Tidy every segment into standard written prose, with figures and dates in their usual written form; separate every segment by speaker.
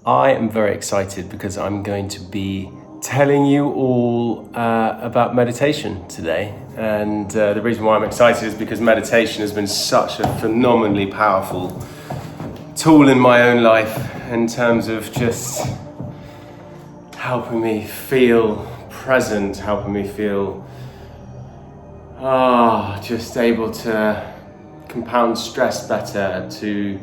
Speaker 1: I am very excited because I'm going to be telling you all about meditation today. And the reason why I'm excited is because meditation has been such a phenomenally powerful tool in my own life in terms of just helping me feel present, helping me feel just able to compound stress better, to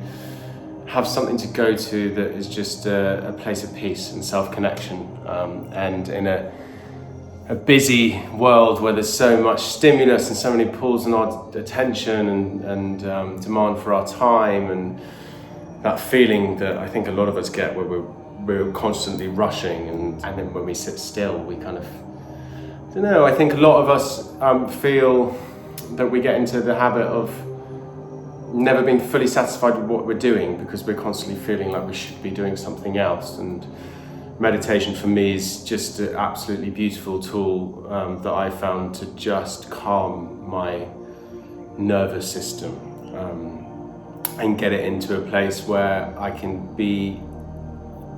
Speaker 1: have something to go to that is just a place of peace and self-connection. And in a busy world where there's so much stimulus and so many pulls on our attention and demand for our time, and that feeling that I think a lot of us get where we're constantly rushing, and then when we sit still, we kind of, I don't know, I think a lot of us feel that we get into the habit of never being fully satisfied with what we're doing because we're constantly feeling like we should be doing something else. And meditation for me is just an absolutely beautiful tool that I found to just calm my nervous system and get it into a place where I can be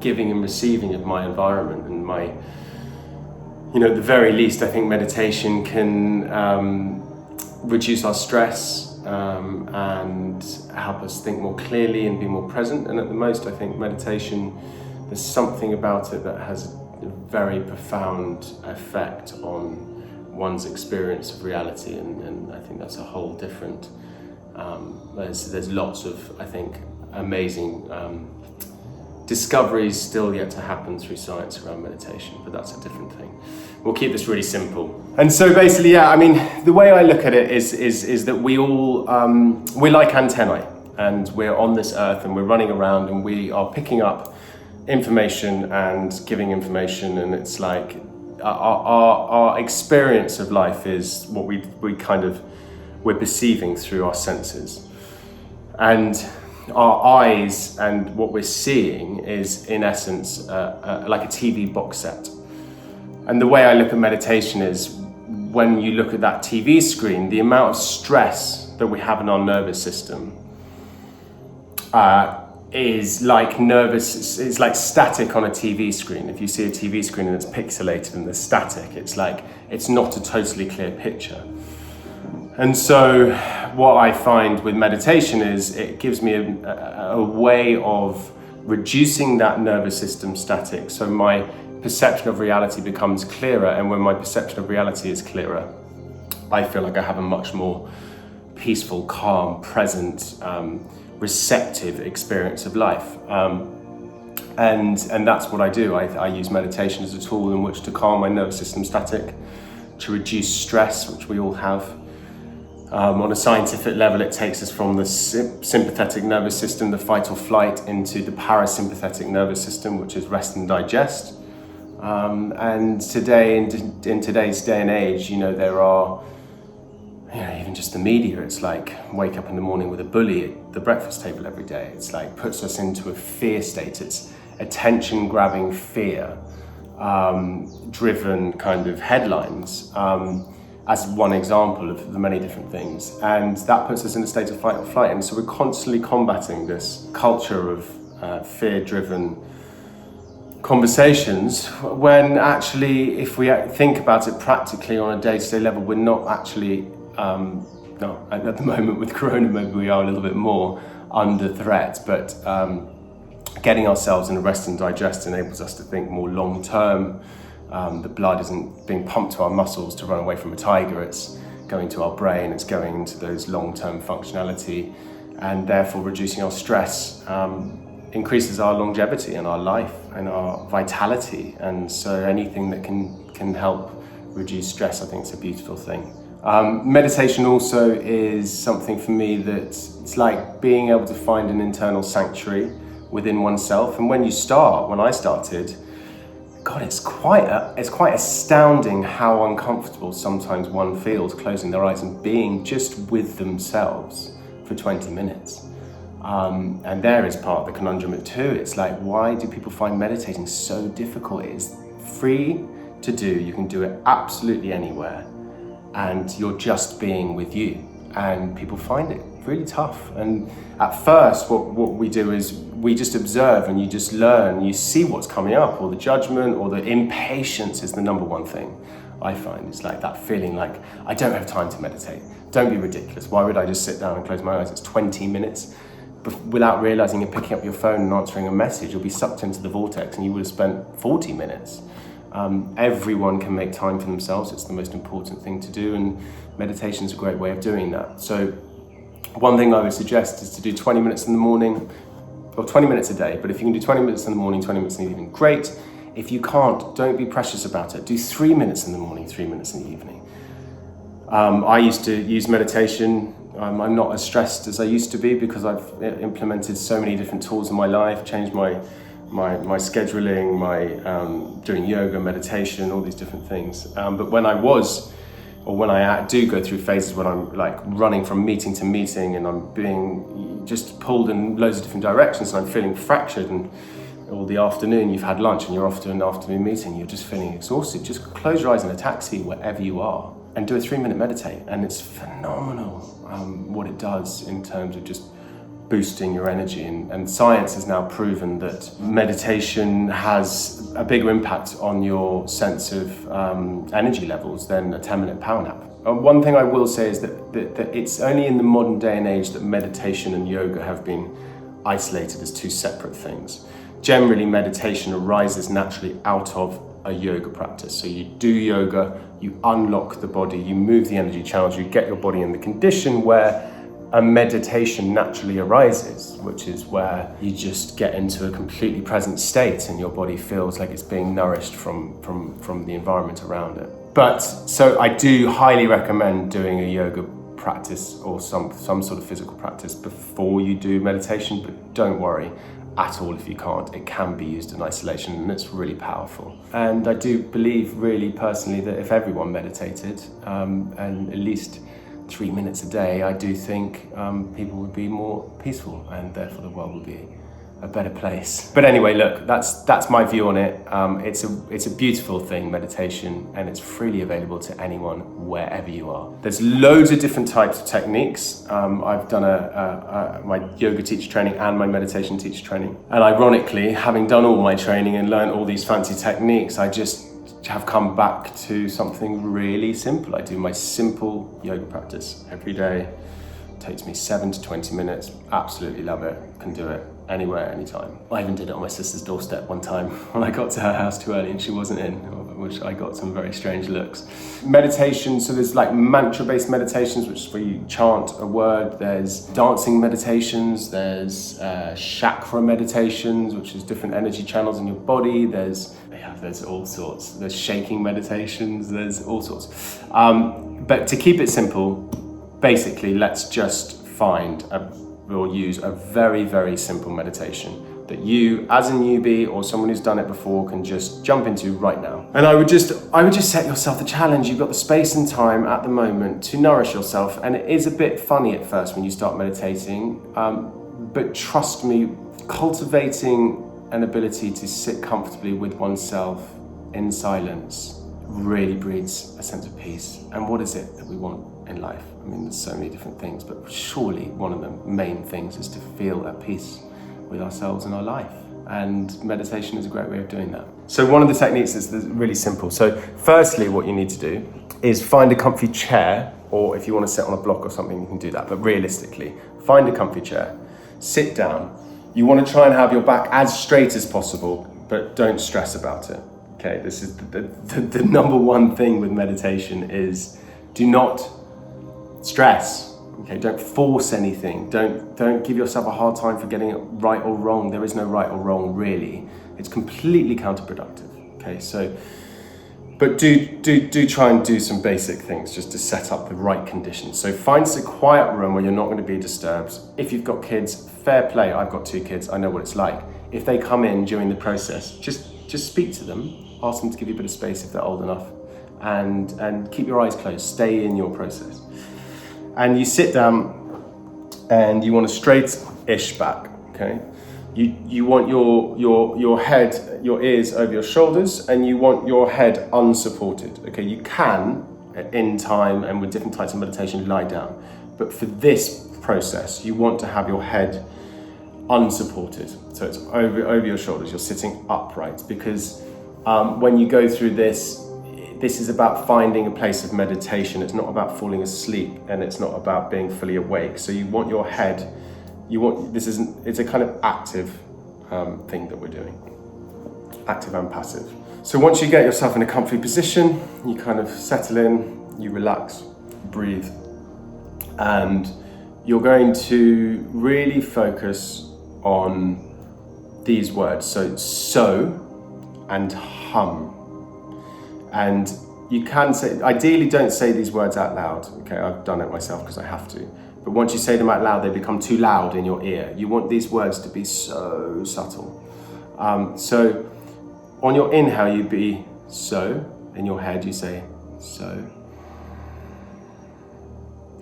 Speaker 1: giving and receiving of my environment and my, at the very least, I think meditation can reduce our stress and help us think more clearly and be more present. And at the most, I think meditation, there's something about it that has a very profound effect on one's experience of reality, and I think that's a whole different, there's lots of, I think, amazing discoveries still yet to happen through science around meditation, but that's a different thing. We'll keep this really simple. And so basically, the way I look at it is that we all, we're like antennae, and we're on this earth and we're running around and we are picking up information and giving information, and it's like our experience of life is what we're perceiving through our senses. And our eyes and what we're seeing is, in essence, like a TV box set. And the way I look at meditation is, when you look at that TV screen, the amount of stress that we have in our nervous system is like it's like static on a TV screen. If you see a TV screen and it's pixelated and there's static, it's like, it's not a totally clear picture. And so what I find with meditation is it gives me a way of reducing that nervous system static, so my perception of reality becomes clearer, and when my perception of reality is clearer, I feel like I have a much more peaceful, calm, present, receptive experience of life. And that's what I do. I use meditation as a tool in which to calm my nervous system static, to reduce stress, which we all have. On a scientific level, it takes us from the sympathetic nervous system, the fight or flight, into the parasympathetic nervous system, which is rest and digest. And today, in today's day and age, there are, even just the media, it's like wake up in the morning with a bully at the breakfast table every day. It's like puts us into a fear state. It's attention-grabbing fear, driven kind of headlines, as one example of the many different things. And that puts us in a state of fight or flight. And so we're constantly combating this culture of fear-driven conversations, when actually, if we think about it practically on a day-to-day level, we're not actually, at the moment with Corona, maybe we are a little bit more under threat, but getting ourselves in a rest and digest enables us to think more long-term. The blood isn't being pumped to our muscles to run away from a tiger, it's going to our brain, it's going into those long-term functionality, and therefore reducing our stress increases our longevity and our life and our vitality. And so anything that can help reduce stress, I think, is a beautiful thing. Meditation also is something for me that it's like being able to find an internal sanctuary within oneself. And when I started, God, it's quite astounding how uncomfortable sometimes one feels closing their eyes and being just with themselves for 20 minutes. And there is part of the conundrum too. It's like, why do people find meditating so difficult? It is free to do. You can do it absolutely anywhere, and you're just being with you. And people find it really tough. And at first, what we do is we just observe and you just learn, you see what's coming up, or the judgment or the impatience is the number one thing I find. It's like that feeling like, I don't have time to meditate. Don't be ridiculous. Why would I just sit down and close my eyes? It's 20 minutes. Without realizing you're picking up your phone and answering a message, you'll be sucked into the vortex and you would have spent 40 minutes. Everyone can make time for themselves. It's the most important thing to do, and meditation is a great way of doing that. So one thing I would suggest is to do 20 minutes in the morning, or 20 minutes a day, but if you can do 20 minutes in the morning, 20 minutes in the evening, great. If you can't, don't be precious about it. Do 3 minutes in the morning, 3 minutes in the evening. I used to use meditation. I'm not as stressed as I used to be because I've implemented so many different tools in my life, changed my scheduling, doing yoga, meditation, all these different things. But when I do go through phases when I'm like running from meeting to meeting and I'm being just pulled in loads of different directions and I'm feeling fractured, and all the afternoon you've had lunch and you're off to an afternoon meeting, you're just feeling exhausted, just close your eyes in a taxi wherever you are and do a 3-minute meditate, and it's phenomenal what it does in terms of just boosting your energy. And science has now proven that meditation has a bigger impact on your sense of energy levels than a 10-minute power nap. One thing I will say is that it's only in the modern day and age that meditation and yoga have been isolated as two separate things. Generally, meditation arises naturally out of a yoga practice. So you do yoga, you unlock the body, you move the energy channels, you get your body in the condition where a meditation naturally arises, which is where you just get into a completely present state and your body feels like it's being nourished from the environment around it. But so I do highly recommend doing a yoga practice or some sort of physical practice before you do meditation, but don't worry at all if you can't. It can be used in isolation and it's really powerful. And I do believe really personally that if everyone meditated and at least 3 minutes a day, I do think people would be more peaceful and therefore the world would be a better place. But anyway, look, that's my view on it. It's a beautiful thing, meditation, and it's freely available to anyone wherever you are. There's loads of different types of techniques. I've done my yoga teacher training and my meditation teacher training. And ironically, having done all my training and learned all these fancy techniques, I just have come back to something really simple. I do my simple yoga practice every day. It takes me 7 to 20 minutes. Absolutely love it. Can do it anywhere, anytime. I even did it on my sister's doorstep one time when I got to her house too early and she wasn't in, which I got some very strange looks. Meditation, so there's like mantra-based meditations, which is where you chant a word. There's dancing meditations. There's chakra meditations, which is different energy channels in your body. There's all sorts. There's shaking meditations. There's all sorts. But to keep it simple, basically, let's just use a very, very simple meditation that you, as a newbie or someone who's done it before, can just jump into right now. And I would just set yourself the challenge. You've got the space and time at the moment to nourish yourself. And it is a bit funny at first when you start meditating, but trust me, cultivating an ability to sit comfortably with oneself in silence really breeds a sense of peace. And what is it that we want in life? I mean, there's so many different things, but surely one of the main things is to feel at peace with ourselves and our life. And meditation is a great way of doing that. So one of the techniques is really simple. So firstly, what you need to do is find a comfy chair, or if you want to sit on a block or something, you can do that. But realistically, find a comfy chair, sit down. You want to try and have your back as straight as possible, but don't stress about it. Okay, this is the number one thing with meditation is do not stress. Okay, don't force anything. Don't give yourself a hard time for getting it right or wrong. There is no right or wrong, really. It's completely counterproductive. Okay, so, but do try and do some basic things just to set up the right conditions. So find a quiet room where you're not going to be disturbed. If you've got kids, fair play. I've got 2 kids. I know what it's like. If they come in during the process, just speak to them. Ask them to give you a bit of space if they're old enough, and keep your eyes closed. Stay in your process. And you sit down and you want a straight-ish back, okay? You want your head, your ears over your shoulders, and you want your head unsupported, okay? You can, in time and with different types of meditation, lie down. But for this process, you want to have your head unsupported. So it's over your shoulders, you're sitting upright, because when you go through this is about finding a place of meditation. It's not about falling asleep, and it's not about being fully awake. So you want your head, it's a kind of active thing that we're doing, active and passive. So once you get yourself in a comfy position, you kind of settle in, you relax, breathe, and you're going to really focus on these words. So and hum. And you can say, ideally don't say these words out loud. Okay, I've done it myself because I have to. But once you say them out loud, they become too loud in your ear. You want these words to be so subtle. So on your inhale, you be so. In your head, you say so.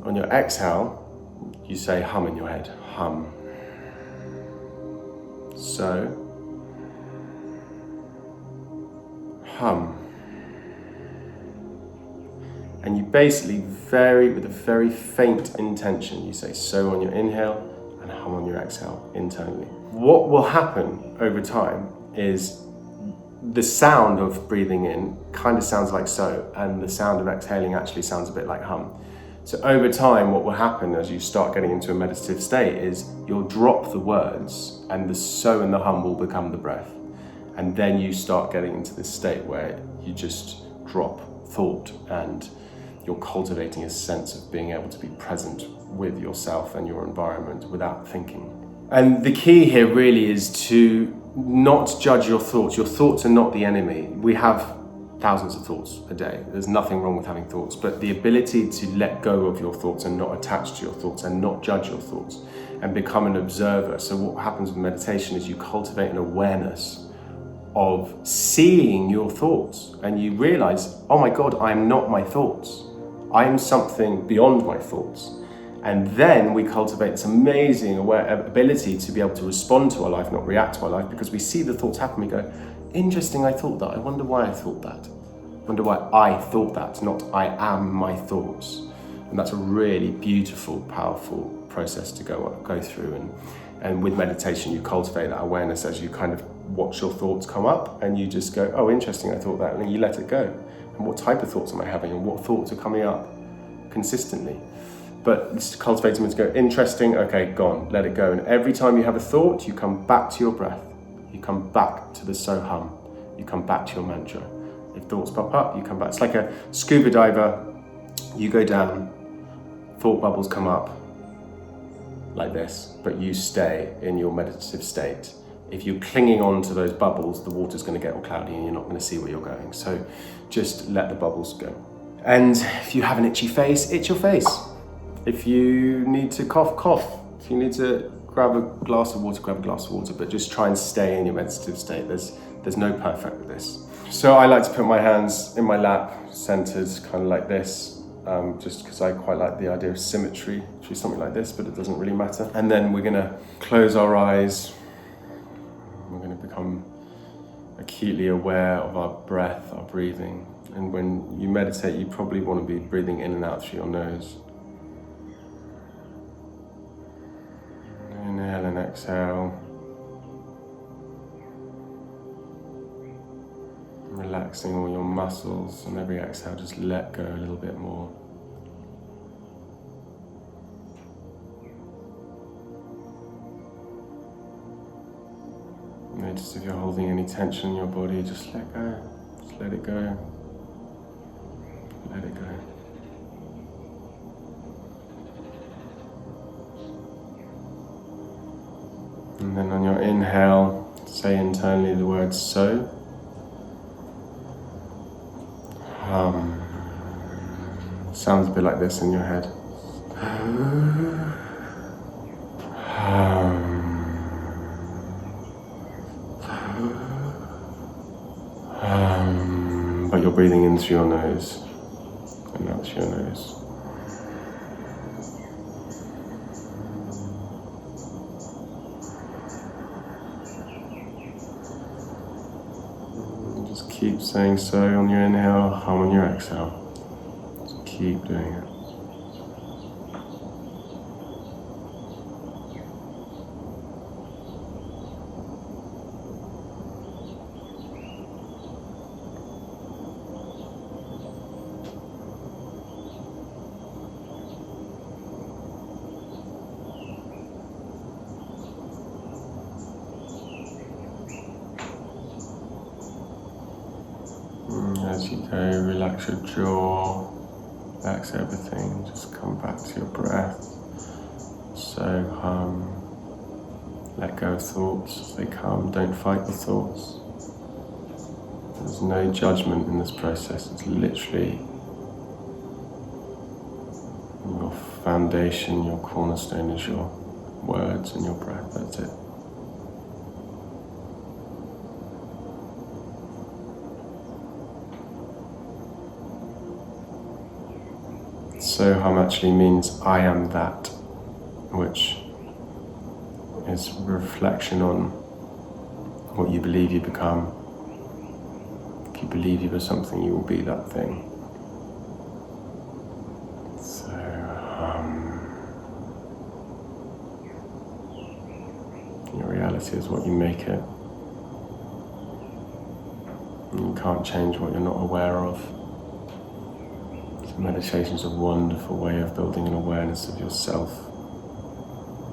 Speaker 1: On your exhale, you say hum in your head, hum. So, hum. And you basically vary with a very faint intention. You say so on your inhale and hum on your exhale internally. What will happen over time is the sound of breathing in kind of sounds like so, and the sound of exhaling actually sounds a bit like hum. So over time, what will happen as you start getting into a meditative state is you'll drop the words, and the so and the hum will become the breath. And then you start getting into this state where you just drop thought, and you're cultivating a sense of being able to be present with yourself and your environment without thinking. And the key here really is to not judge your thoughts. Your thoughts are not the enemy. We have thousands of thoughts a day. There's nothing wrong with having thoughts, but the ability to let go of your thoughts and not attach to your thoughts and not judge your thoughts and become an observer. So what happens with meditation is you cultivate an awareness of seeing your thoughts, and you realize, oh my God, I am not my thoughts. I am something beyond my thoughts. And then we cultivate this amazing ability to be able to respond to our life, not react to our life, because we see the thoughts happen. We go, interesting, I thought that. I wonder why I thought that. I wonder why I thought that, not I am my thoughts. And that's a really beautiful, powerful process to go through. And with meditation, you cultivate that awareness as you kind of watch your thoughts come up, and you just go, oh, interesting, I thought that, and then you let it go. And what type of thoughts am I having, and what thoughts are coming up consistently? But it's cultivating them to go, interesting, okay, gone, let it go. And every time you have a thought, you come back to your breath. You come back to the so hum. You come back to your mantra. If thoughts pop up, you come back. It's like a scuba diver. You go down, thought bubbles come up like this, but you stay in your meditative state. If you're clinging on to those bubbles, the water's going to get all cloudy and you're not going to see where you're going. So just let the bubbles go. And if you have an itchy face, itch your face. If you need to cough, cough. If you need to grab a glass of water, grab a glass of water, but just try and stay in your meditative state. There's no perfect with this. So I like to put my hands in my lap, centered, kind of like this, just because I quite like the idea of symmetry, which is something like this, but it doesn't really matter. And then we're gonna close our eyes. We're gonna become acutely aware of our breath, our breathing. And when you meditate, you probably want to be breathing in and out through your nose. Inhale and exhale. Relaxing all your muscles, and every exhale just let go a little bit more. Notice if you're holding any tension in your body, just let go. Just let it go. Let it go. And then on your inhale, say internally the word so. Sounds a bit like this in your head. But you're breathing in through your nose and out through your nose. Just keep saying so on your inhale, hum on your exhale. Just keep doing it. as you go, relax your jaw, relax everything, just come back to your breath. So let go of thoughts as they come, don't fight the thoughts. There's no judgment in this process, it's literally your foundation, your cornerstone is your words and your breath, that's it. So hum actually means I am that, which is a reflection on what you believe you become. If you believe you are something, you will be that thing. So your reality is what you make it. You can't change what you're not aware of. Meditation is a wonderful way of building an awareness of yourself.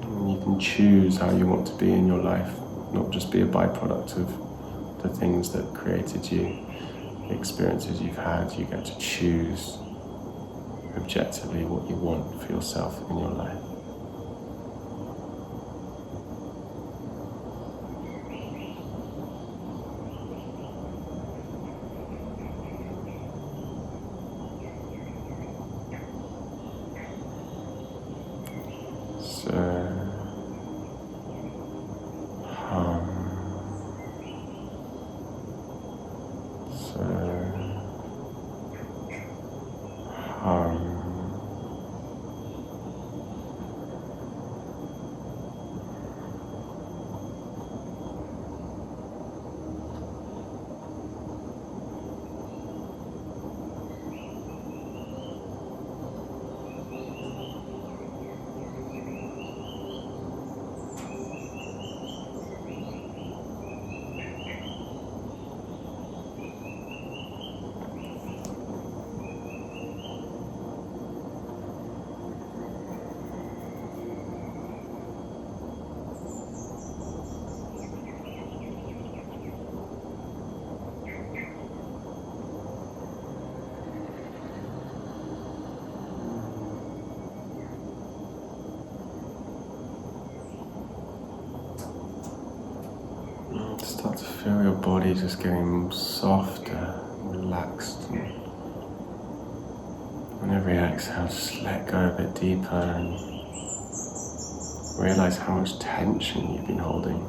Speaker 1: And you can choose how you want to be in your life, not just be a byproduct of the things that created you, the experiences you've had. You get to choose objectively what you want for yourself in your life. Start to feel your body just getting softer, relaxed. And on every exhale, just let go a bit deeper and realize how much tension you've been holding.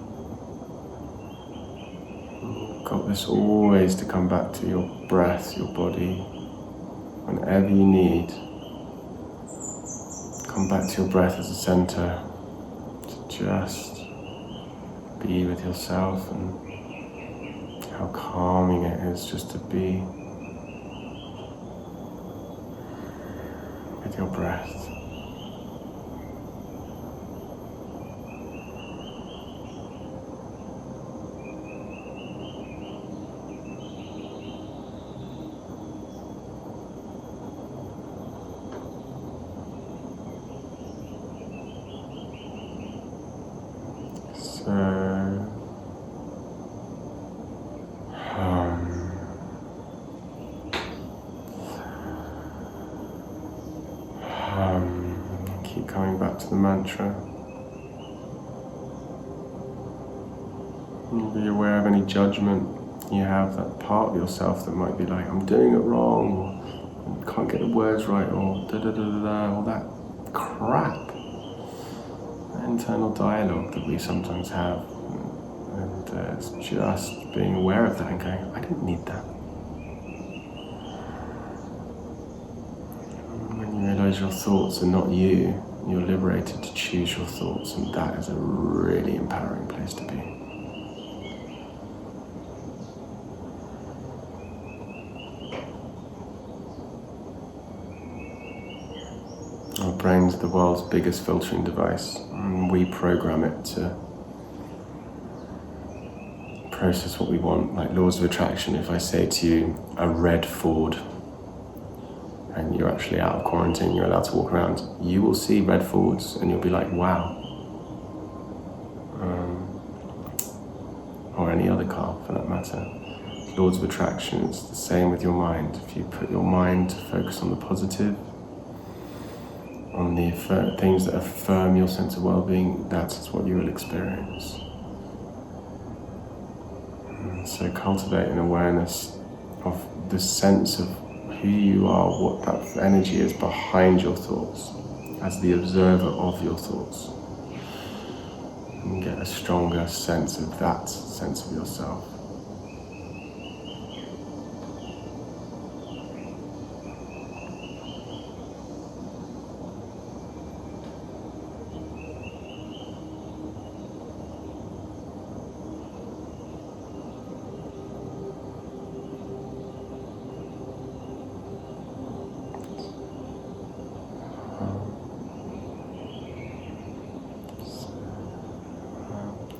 Speaker 1: You've got this always to come back to your breath, your body, whenever you need. Come back to your breath as a center to just be with yourself, and how calming it is just to be with your breath. Keep coming back to the mantra. And be aware of any judgment you have, that part of yourself that might be like, I'm doing it wrong, or can't get the words right, or da-da-da-da-da, all that crap. That internal dialogue that we sometimes have. And it's just being aware of that and going, I don't need that. When you realize your thoughts are not you, you're liberated to choose your thoughts, and that is a really empowering place to be. Our brain's the world's biggest filtering device, and we program it to process what we want, like laws of attraction. If I say to you, a red Ford, and you're actually out of quarantine, you're allowed to walk around, you will see red Fords and you'll be like, wow. Or any other car for that matter. Laws of attraction, it's the same with your mind. If you put your mind to focus on the positive, on the things that affirm your sense of well-being, that's what you will experience. And so cultivate an awareness of the sense of who you are, what that energy is behind your thoughts, as the observer of your thoughts. And get a stronger sense of that sense of yourself.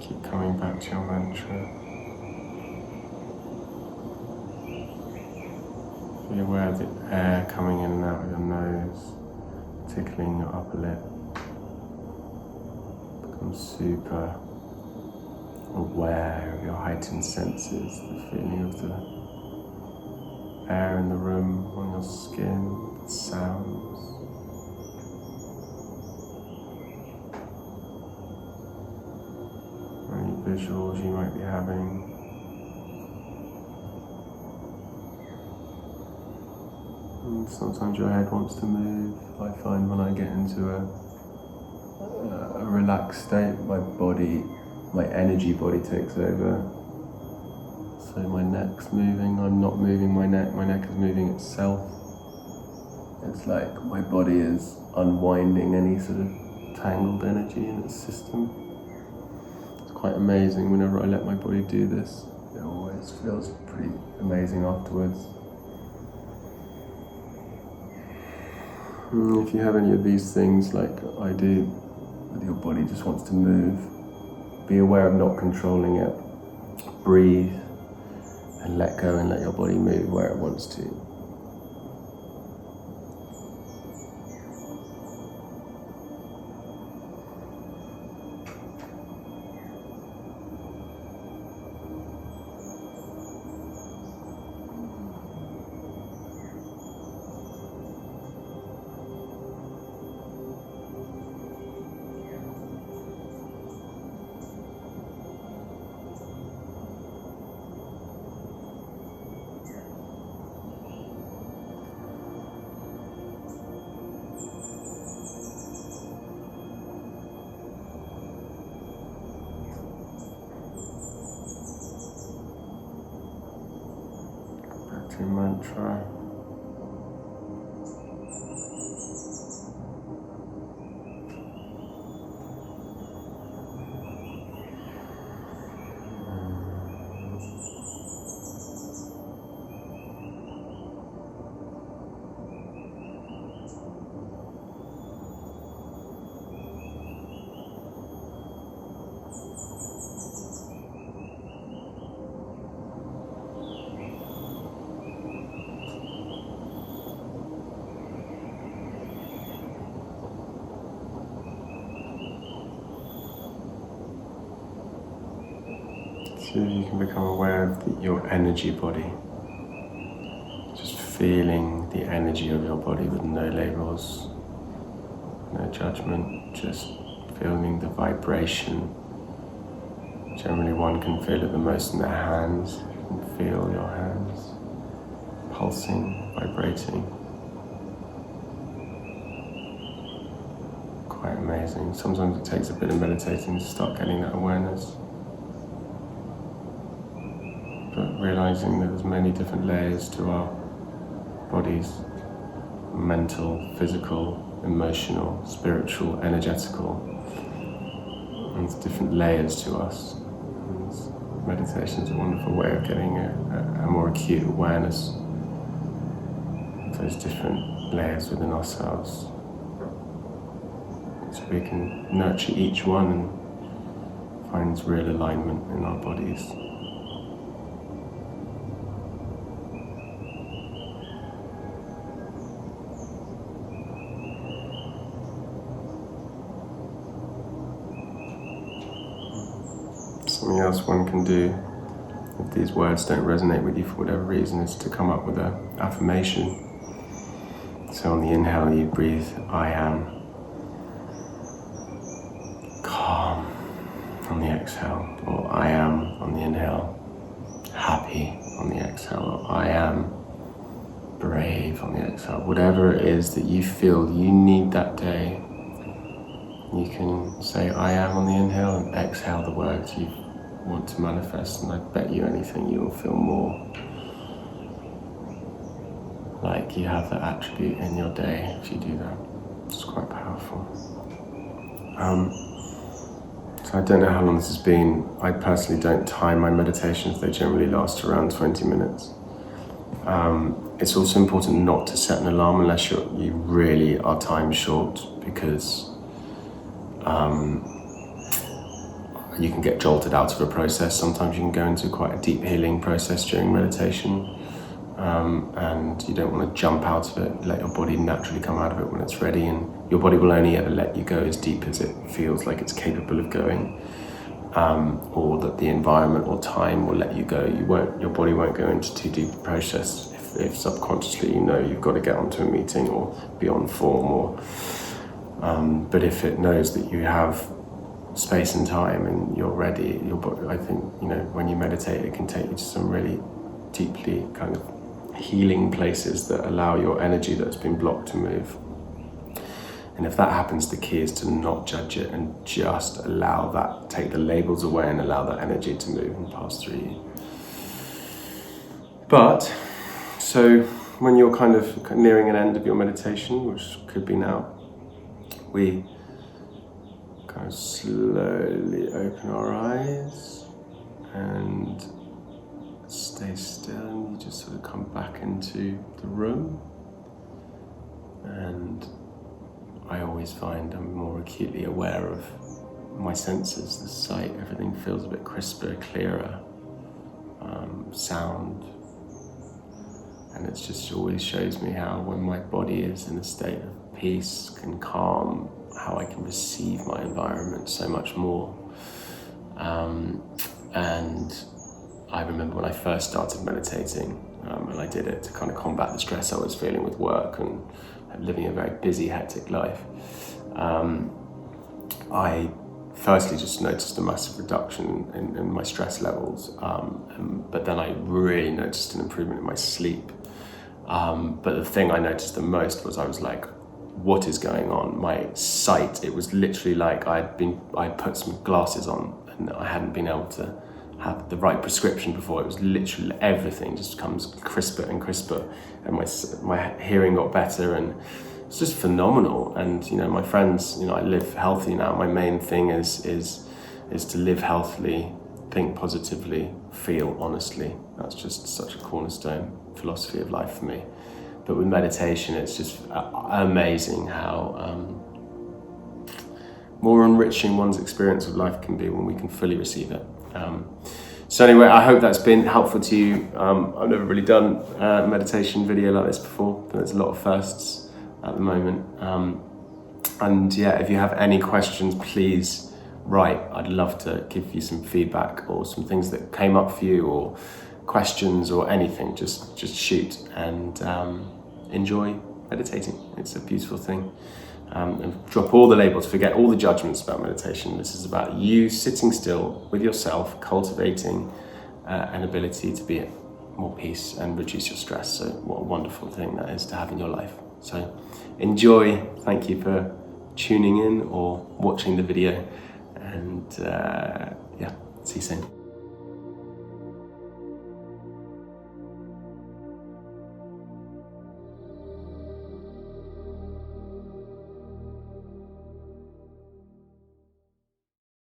Speaker 1: Keep coming back to your mantra. Be aware of the air coming in and out of your nose, tickling your upper lip. Become super aware of your heightened senses, the feeling of the air in the room, on your skin, the sounds. Any visuals you might be having. And sometimes your head wants to move. I find when I get into a relaxed state, my body, my energy body takes over. So my neck's moving, I'm not moving my neck is moving itself. It's like my body is unwinding any sort of tangled energy in its system. Quite amazing whenever I let my body do this. It always feels pretty amazing afterwards. If you have any of these things like I do, that your body just wants to move, be aware of not controlling it. Breathe and let go and let your body move where it wants to. Your mantra. So you can become aware of your energy body. Just feeling the energy of your body with no labels, no judgment, just feeling the vibration. Generally one can feel it the most in their hands. You can feel your hands pulsing, vibrating. Quite amazing. Sometimes it takes a bit of meditating to start getting that awareness. But realizing that there's many different layers to our bodies: mental, physical, emotional, spiritual, energetical. And there's different layers to us. And meditation is a wonderful way of getting a more acute awareness of those different layers within ourselves. So we can nurture each one and find real alignment in our bodies. Something else one can do with these words don't resonate with you for whatever reason, is to come up with an affirmation. So on the inhale, you breathe, I am calm on the exhale, or I am on the inhale, happy on the exhale, or I am brave on the exhale. Whatever it is that you feel you need that day, you can say I am on the inhale and exhale the words you want to manifest, and I bet you anything you'll feel more like you have that attribute in your day if you do that. It's quite powerful. So I don't know how long this has been. I personally don't time my meditations. They generally last around 20 minutes. It's also important not to set an alarm unless you really are time short, because you can get jolted out of a process. Sometimes you can go into quite a deep healing process during meditation, and you don't want to jump out of it. Let your body naturally come out of it when it's ready, and your body will only ever let you go as deep as it feels like it's capable of going, or that the environment or time will let you go. Your body won't go into too deep a process if subconsciously you know you've got to get onto a meeting or be on form, or but if it knows that you have space and time and you're ready, your body, I think, when you meditate, it can take you to some really deeply kind of healing places that allow your energy that's been blocked to move. And if that happens, the key is to not judge it and just allow that, take the labels away and allow that energy to move and pass through you. But, so when you're kind of nearing an end of your meditation, which could be now, we kind of slowly open our eyes and stay still, and you just sort of come back into the room. And I always find I'm more acutely aware of my senses, the sight, everything feels a bit crisper, clearer, sound. And it just always shows me how when my body is in a state of peace and calm, how I can receive my environment so much more. And I remember when I first started meditating, and I did it to kind of combat the stress I was feeling with work and living a very busy, hectic life. I firstly just noticed a massive reduction in my stress levels, but then I really noticed an improvement in my sleep. But the thing I noticed the most was I was like, what is going on? My sight, it was literally like I put some glasses on and I hadn't been able to have the right prescription before. It was literally everything just becomes crisper and crisper, and my hearing got better, and it's just phenomenal. And my friends, I live healthy now. My main thing is to live healthily, think positively, feel honestly. That's just such a cornerstone philosophy of life for me. But with meditation, it's just amazing how more enriching one's experience of life can be when we can fully receive it. So anyway, I hope that's been helpful to you. I've never really done a meditation video like this before, but there's a lot of firsts at the moment. And yeah, if you have any questions, please write. I'd love to give you some feedback or some things that came up for you, or questions or anything. Just shoot, and enjoy meditating. It's a beautiful thing. And drop all the labels, forget all the judgments about meditation. This is about you sitting still with yourself, cultivating an ability to be at more peace and reduce your stress. So what a wonderful thing that is to have in your life. So enjoy. Thank you for tuning in or watching the video, and yeah, see you soon.